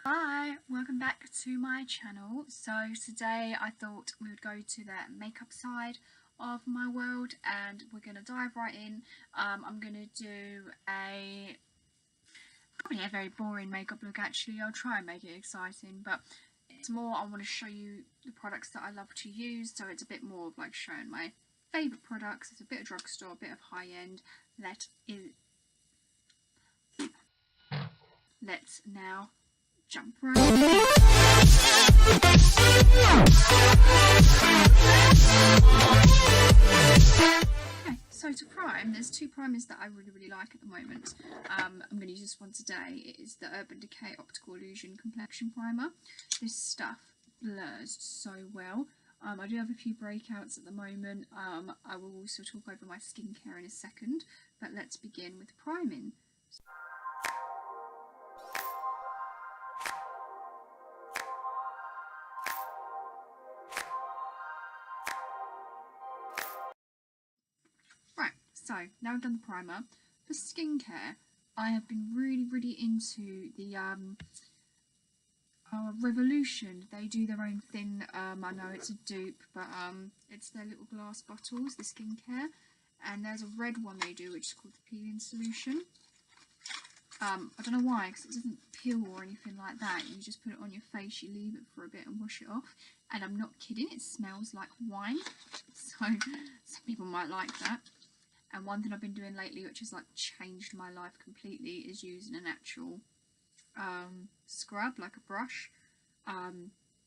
Hi, welcome back to my channel. So today I thought we would go to the makeup side of my world and we're going to dive right in. I'm going to do probably a very boring makeup look actually. I'll try and make it exciting, but it's more I want to show you the products that I love to use, so it's a bit more of like showing my favourite products. It's a bit of drugstore, a bit of high end. Let's now jump right in. Okay, so to prime, there's two primers that I really like at the moment. I'm going to use this one today. It is the Urban Decay Optical Illusion Complexion Primer. This stuff blurs so well. I do have a few breakouts at the moment. I will also talk over my skincare in a second, but let's begin with priming. So, now I've done the primer. For skincare, I have been really into the Revolution. They do their own thing. I know it's a dupe, but it's their little glass bottles, the skincare. And there's a red one they do, which is called the peeling solution. I don't know why, because it doesn't peel or anything like that. You just put it on your face, you leave it for a bit and wash it off. And I'm not kidding, it smells like wine. So, some people might like that. And one thing I've been doing lately, which has like changed my life completely, is using an actual scrub, like a brush.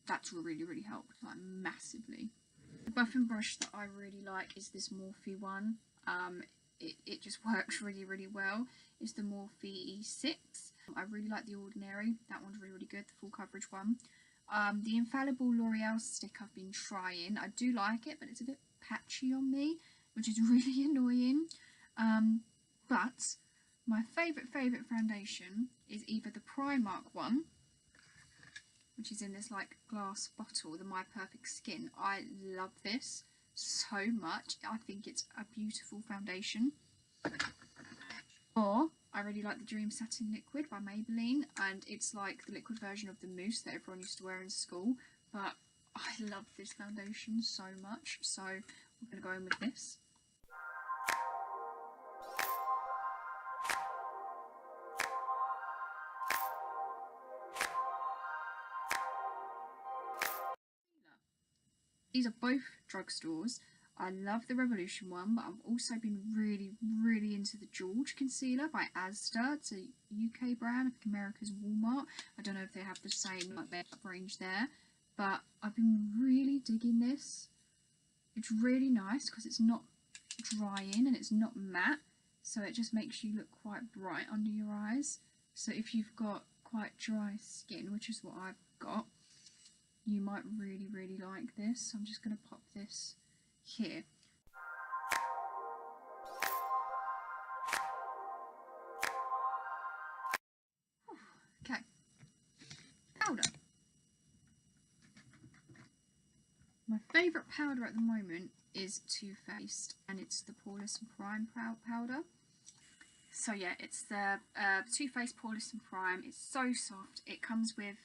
That's really helped, like massively. The buffing brush that I really like is this Morphe one. It just works really well. It's the Morphe E6. I really like the Ordinary. That one's really good, the full coverage one. The Infallible L'Oreal stick I've been trying. I do like it, but it's a bit patchy on me, which is really annoying. But my favourite foundation is either the Primark one, which is in this like glass bottle, the My Perfect Skin. I love this so much. I think it's a beautiful foundation. Or I really like the Dream Satin Liquid by Maybelline, and it's like the liquid version of the mousse that everyone used to wear in school. But I love this foundation so much, so we're going to go in with this. These are both drugstores. I love the Revolution one, but I've also been really into the George concealer by Asda. It's a UK brand, I think America's Walmart. I don't know if they have the same like makeup range there, but I've been really digging this. It's really nice because it's not drying and it's not matte, so it just makes you look quite bright under your eyes. So if you've got quite dry skin, which is what I've got, you might really like this. So I'm just going to pop this here. Okay. Powder. My favourite powder at the moment is Too Faced, and it's the Poreless and Prime powder. So yeah, it's the Too Faced Poreless and Prime. It's so soft. It comes with,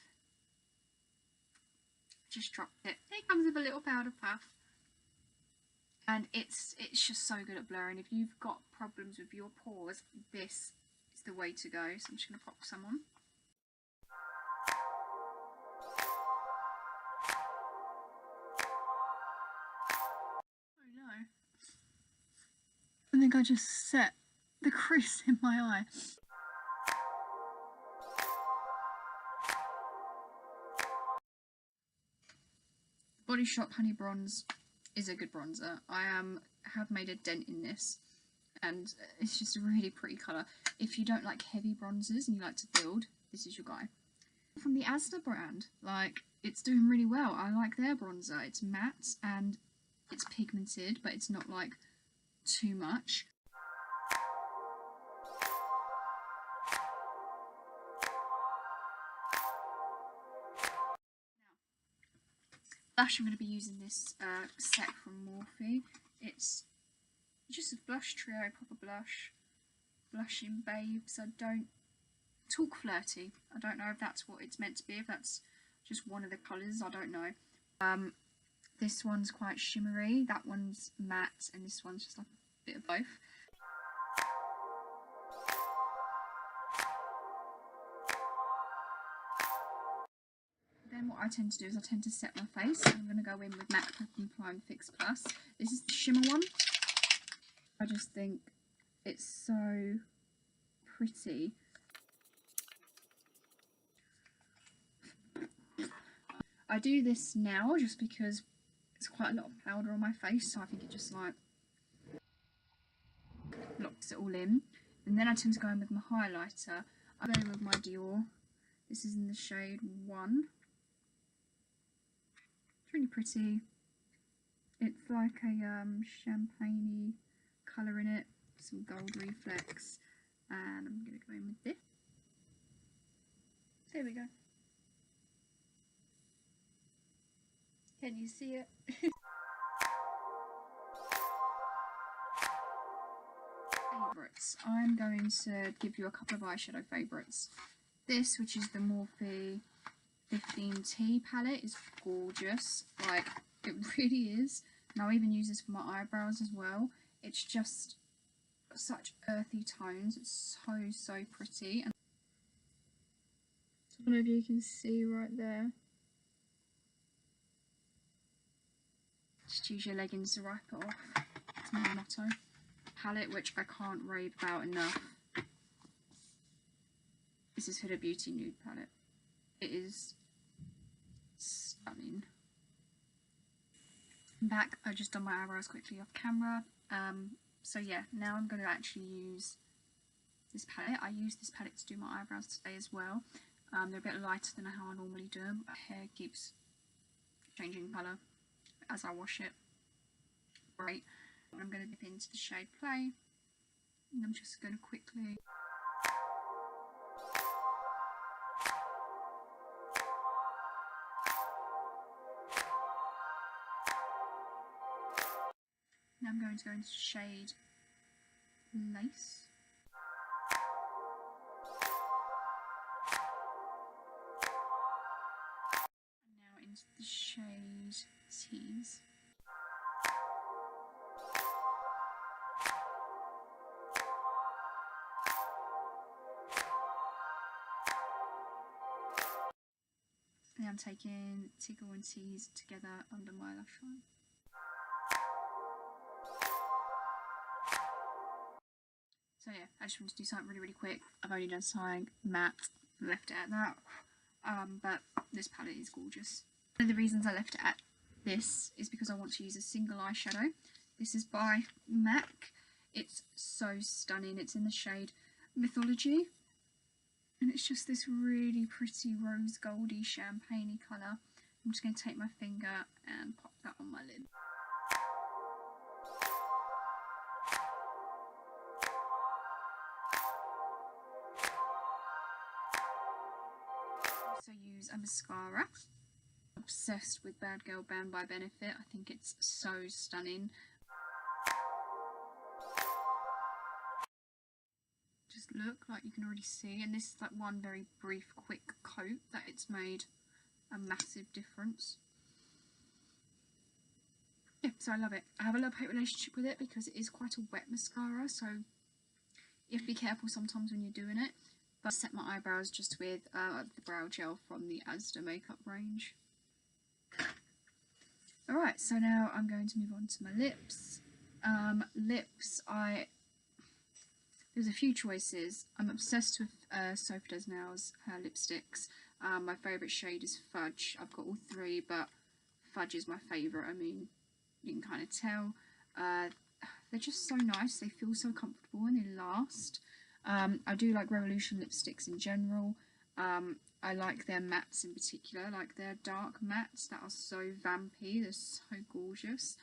just dropped it. It comes with a little powder puff, and it's just so good at blurring. If you've got problems with your pores, this is the way to go. So I'm just going to pop some on. Oh no! I think I just set the crease in my eye. Body Shop Honey Bronze is a good bronzer. I have made a dent in this, and it's just a really pretty colour. If you don't like heavy bronzers and you like to build, this is your guy. From the Asda brand, like, it's doing really well. I like their bronzer. It's matte and it's pigmented, but it's not like too much. Blush, I'm going to be using this set from Morphe. It's just a blush trio, proper blush. Blushing Babes. I don't Talk Flirty. I don't know if that's what it's meant to be, if that's just one of the colours, I don't know. This one's quite shimmery, that one's matte, and this one's just like a bit of both. Then what I tend to do is I tend to set my face. I'm going to go in with Matte Prep and Prime Fix Plus. This is the shimmer one. I just think it's so pretty. I do this now just because it's quite a lot of powder on my face, so I think it just like locks it all in. And then I tend to go in with my highlighter. I go in with my Dior. This is in the shade 1. It's really pretty. It's like a champagne-y colour in it, some gold reflex, and I'm going to go in with this. There we go. Can you see it? Favourites. I'm going to give you a couple of eyeshadow favourites. This, which is the Morphe 15T palette, is gorgeous. Like, it really is. And I'll even use this for my eyebrows as well. It's just such earthy tones. It's so pretty. And I don't know if you can see right there. Just use your leggings to wipe it off. It's my motto. Palette, which I can't rave about enough. This is Huda Beauty Nude palette. It is stunning. Back, I just done my eyebrows quickly off camera. So yeah, now I'm going to actually use this palette. I use this palette to do my eyebrows today as well. They're a bit lighter than how I normally do them. My hair keeps changing colour as I wash it. Great. I'm going to dip into the shade Play, and I'm just going to quickly now I'm going to go into shade Lace. And now into the shade Tease. And I'm taking Tickle and Tease together under my lash line. So yeah, I just wanted to do something really quick. I've only done something matte, left it at that. But this palette is gorgeous. One of the reasons I left it at this is because I want to use a single eyeshadow. This is by MAC. It's so stunning. It's in the shade Mythology. And it's just this really pretty rose goldy champagne-y colour. I'm just going to take my finger and pop that on my lid. Also use a mascara. Obsessed with Bad Girl Band by Benefit. I think it's so stunning. Just look, like you can already see, and this is like one very brief quick coat that it's made a massive difference. Yeah, so I love it. I have a love-hate relationship with it because it is quite a wet mascara, so you have to be careful sometimes when you're doing it. But I set my eyebrows just with the brow gel from the Asda makeup range. Alright, so now I'm going to move on to my lips. Lips, there's a few choices. I'm obsessed with Sophie Does Nails, her lipsticks. My favourite shade is Fudge. I've got all three, but Fudge is my favourite. I mean, you can kind of tell. They're just so nice. They feel so comfortable and they last. I do like Revolution lipsticks in general. I like their mattes in particular, like their dark mattes that are so vampy. They're so gorgeous.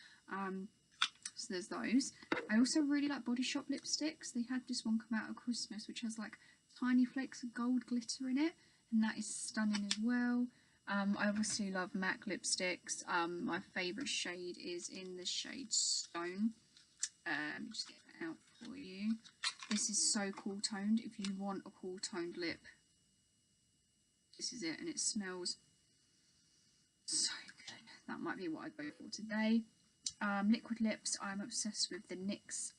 So there's those. I also really like Body Shop lipsticks. They had this one come out at Christmas which has like tiny flakes of gold glitter in it, and that is stunning as well. I obviously love MAC lipsticks. My favourite shade is in the shade Stone. Let me just get that out. for you. This is so cool toned. If you want a cool toned lip, this is it, and it smells so good. That might be what I go for today. Liquid lips, I'm obsessed with the NYX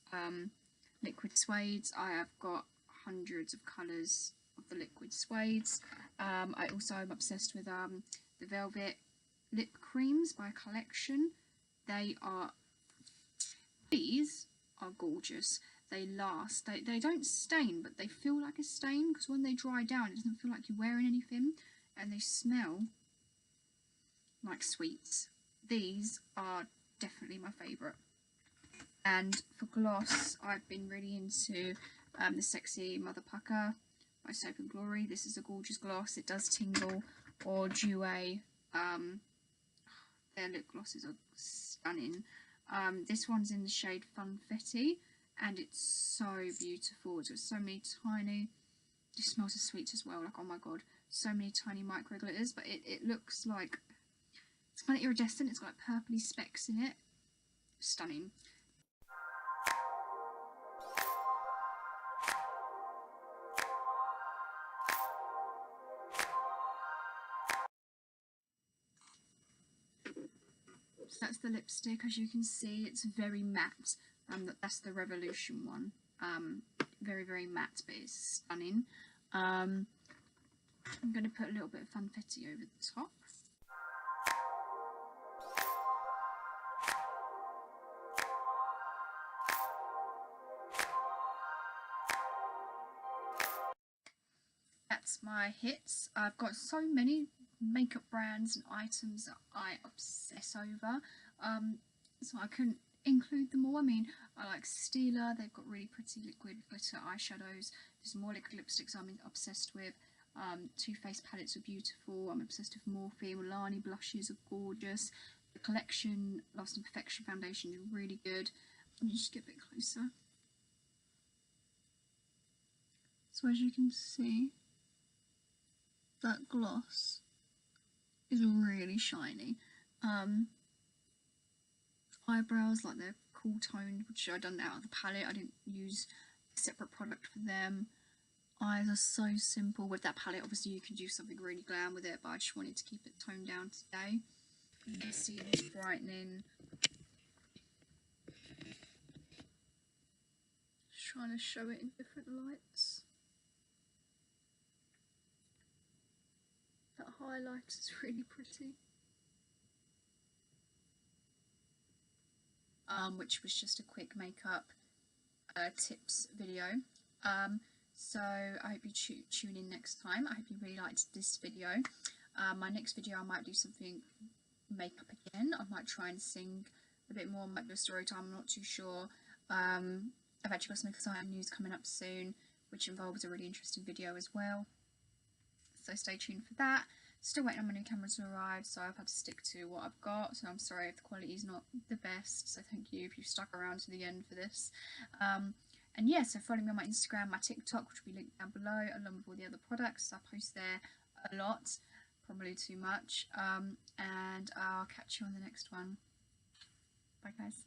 liquid suedes. I have got hundreds of colours of the liquid suedes. I also am obsessed with the Velvet lip creams by Collection. These are gorgeous. They last. They don't stain, but they feel like a stain, because when they dry down, it doesn't feel like you're wearing anything, and they smell like sweets. These are definitely my favourite. And for gloss, I've been really into the Sexy Mother Pucker by Soap and Glory. This is a gorgeous gloss. It does tingle. Or Jouer. Their lip glosses are stunning. This one's in the shade Funfetti, and it's so beautiful. It's got so many tiny, it smells of sweets as well, like, oh my god, so many tiny micro glitters, but it looks like, it's kind of iridescent, it's got like purpley specks in it. Stunning. So that's the lipstick. As you can see, it's very matte. That's the Revolution one. Very, very matte, but it's stunning. I'm going to put a little bit of funfetti over the top. That's my hits. I've got so many makeup brands and items that I obsess over, so I couldn't include them all. I mean, I like Stila, they've got really pretty liquid glitter eyeshadows. There's more liquid lipsticks I'm obsessed with. Too Faced palettes are beautiful. I'm obsessed with Morphe. Milani blushes are gorgeous. The Collection Lasting Perfection foundation is really good. Let me just get a bit closer. So as you can see, that gloss is really shiny. Eyebrows, like they're cool toned, which I done out of the palette. I didn't use a separate product for them. Eyes are so simple. With that palette, obviously you can do something really glam with it, but I just wanted to keep it toned down today. You can see this brightening. Just trying to show it in different lights. That highlight is really pretty. Which was just a quick makeup tips video. So I hope you tune in next time. I hope you really liked this video. My next video I might do something makeup again. I might try and sing a bit more, might do a story time, I'm not too sure. I've actually got some exciting news coming up soon, which involves a really interesting video as well. So stay tuned for that. Still waiting on my new camera to arrive, so I've had to stick to what I've got, so I'm sorry if the quality is not the best, so thank you if you've stuck around to the end for this. And yeah, so follow me on my Instagram, my TikTok, which will be linked down below, along with all the other products. I post there a lot, probably too much, and I'll catch you on the next one. Bye guys.